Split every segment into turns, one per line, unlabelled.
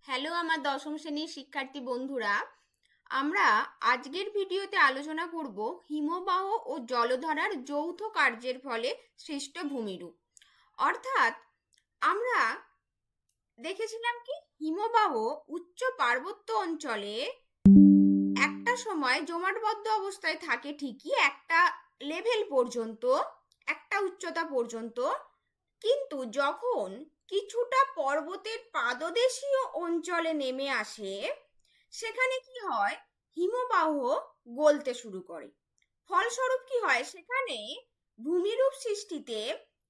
Hello আমার দশম শ্রেণীর শিক্ষার্থী বন্ধুরা, আমরা আজকের ভিডিওতে আলোচনা করব হিমবাহ ও জলধারার যৌথ কার্যের ফলে সৃষ্ট ভূমিরূপ। অর্থাৎ আমরা দেখেছিলাম কি হিমবাহ উচ্চ পার্বত্য অঞ্চলে একটা সময় জমাটবদ্ধ অবস্থায় থাকে, ঠিকই একটা লেভেল পর্যন্ত, একটা উচ্চতা পর্যন্ত, কিন্তু যখন কিছুটা পর্বতের পাদদেশীয় অঞ্চলে নেমে আসে সেখানে কি হয়, হিমবাহ গলতে শুরু করে। ফলস্বরূপ কি হয়, সেখানে ভূমিরূপ সৃষ্টিতে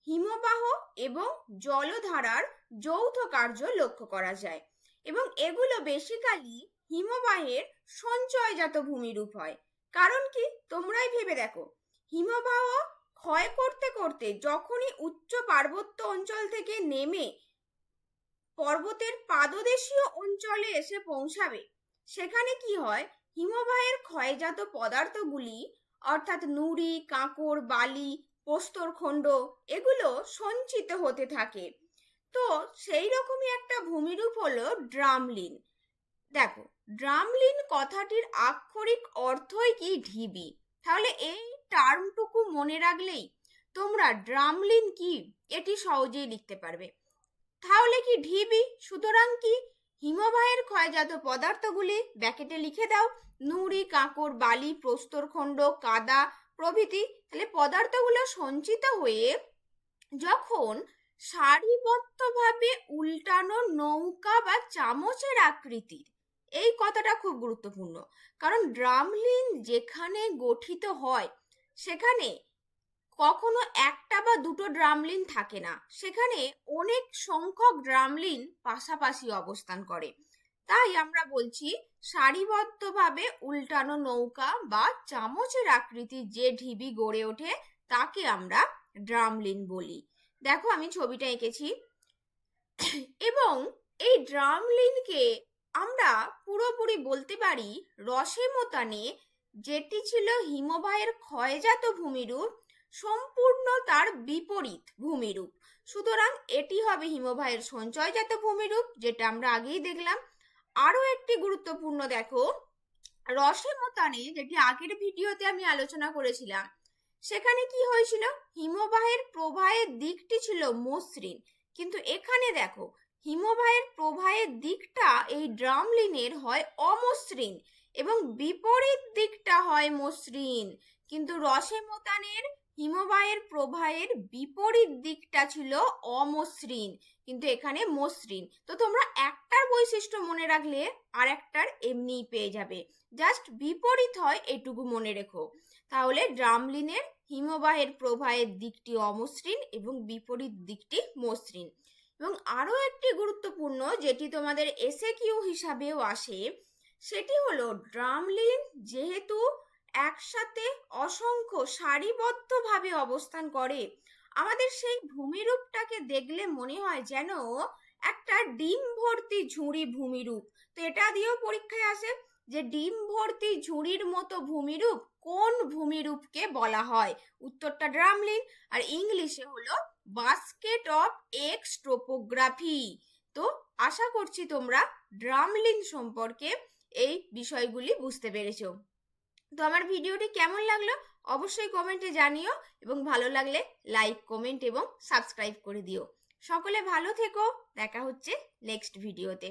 হিমবাহ এবং জলধারার যৌথ কার্য লক্ষ্য করা যায় এবং এগুলো বেসিক্যালি হিমবাহের সঞ্চয়জাত ভূমিরূপ হয়। কারণ কি, তোমরাই ভেবে দেখো, হিমবাহ ক্ষয় করতে করতে যখনই উচ্চ পার্বত্য অঞ্চল থেকে নেমে পর্বতের পাদদেশীয় অঞ্চলে এসে পৌঁছাবে, সেখানে কি হয়, হিমবাহের ক্ষয়জাত পদার্থগুলি অর্থাৎ নুড়ি, কাঁকড়, বালি, প্রস্তরখণ্ড এগুলো সঞ্চিত হতে থাকে। তো সেই রকমই একটা ভূমিরূপ হলো ড্রামলিন। দেখো, ড্রামলিন কথাটির আক্ষরিক অর্থই কি ঢিবি। তাহলে এই টার্মটুকু মনে রাখলেই তোমরা ড্রামলিন কি এটি সহজেই লিখতে পারবে। তাহলে কি ঢিবি, সুতরাং কি হিমবাহের ক্ষয়জাত পদার্থগুলি ব্র্যাকেটে লিখে দাও, নুড়ি, কাঁকড়, বালি, প্রস্তরখণ্ড, কাদা প্রভৃতি। তাহলে পদার্থগুলো সঞ্চিত হয়ে যখন সারিবদ্ধভাবে উল্টানো নৌকা বা চামচের আকৃতির, এই কথাটা খুব গুরুত্বপূর্ণ, কারণ ড্রামলিন যেখানে গঠিত হয় সেখানে কখনো একটা বা দুটো ড্রামলিন থাকে না, সেখানে অনেক সংখ্যক ড্রামলিন পাশাপাশি অবস্থান করে। তাই আমরা বলছি সারিবদ্ধভাবে উল্টানো নৌকা বা চামচের আকৃতির যে ঢিবি গড়ে ওঠে তাকে আমরা ড্রামলিন বলি। দেখো আমি ছবিটা এঁকেছি এবং এই ড্রামলিনকে আমরা পুরোপুরি বলতে পারি রসেমতানে, যেটি ছিল হিমবাহের ক্ষয়জাত ভূমিরূপ, সম্পূর্ণ তার বিপরীত ভূমিরূপ। সুতরাং এটি হবে হিমবাহের সঞ্চয়জাত ভূমিরূপ, যেটা আমরা আগেই দেখলাম। আরো একটি গুরুত্বপূর্ণ দেখো, রসেমতানে যেটি আগের ভিডিওতে আমি আলোচনা করেছিলাম, সেখানে কি হয়েছিল, হিমবাহের প্রবাহের দিকটি ছিল মসৃণ, কিন্তু এখানে দেখো হিমবাহের প্রবাহের দিকটা এই ড্রামলিনের হয় অমসৃণ এবং বিপরীত দিকটা হয় মসৃণ। কিন্তু রসেমতানের হিমবাহের প্রবাহের বিপরীত দিকটা ছিল অমসৃণ, কিন্তু এখানে মসৃণ। তো তোমরা একটার বৈশিষ্ট্য মনে রাখলে আর একটার এমনিই পেয়ে যাবে, জাস্ট বিপরীত হয় এটুকু মনে রেখো। তাহলে ড্রামলিনের হিমবাহের প্রবাহের দিকটি অমসৃণ এবং বিপরীত দিকটি মসৃণ। এবং আরো একটি গুরুত্বপূর্ণ, যেটি তোমাদের এসএকিউ হিসাবেও আসে, সেটি হলো ড্রামলিন যেহেতু একসাথে অসংখ্য সারিবদ্ধভাবে অবস্থান করে, আমাদের সেই ভূমিরূপটাকে দেখলে মনে হয় যেন একটা ডিম ভর্তি ঝুড়ি ভূমিরূপ। তো এটা দিয়েও পরীক্ষায় আসে যে ডিম ভর্তি ঝুড়ির মতো ভূমিরূপ কোন ভূমিরূপকে বলা হয়, উত্তরটা ড্রামলিন। আর ইংলিশে হলো বাস্কেট অফ এক্স টোপোগ্রাফি। তো আশা করছি তোমরা ড্রামলিন সম্পর্কে এই বিষয়গুলি বুঝতে পেরেছো। তো আমার ভিডিওটি কেমন লাগলো অবশ্যই কমেন্টে জানিও এবং ভালো লাগলে লাইক, কমেন্ট এবং সাবস্ক্রাইব করে দিও। সকলে ভালো থেকো, দেখা হচ্ছে নেক্সট ভিডিওতে।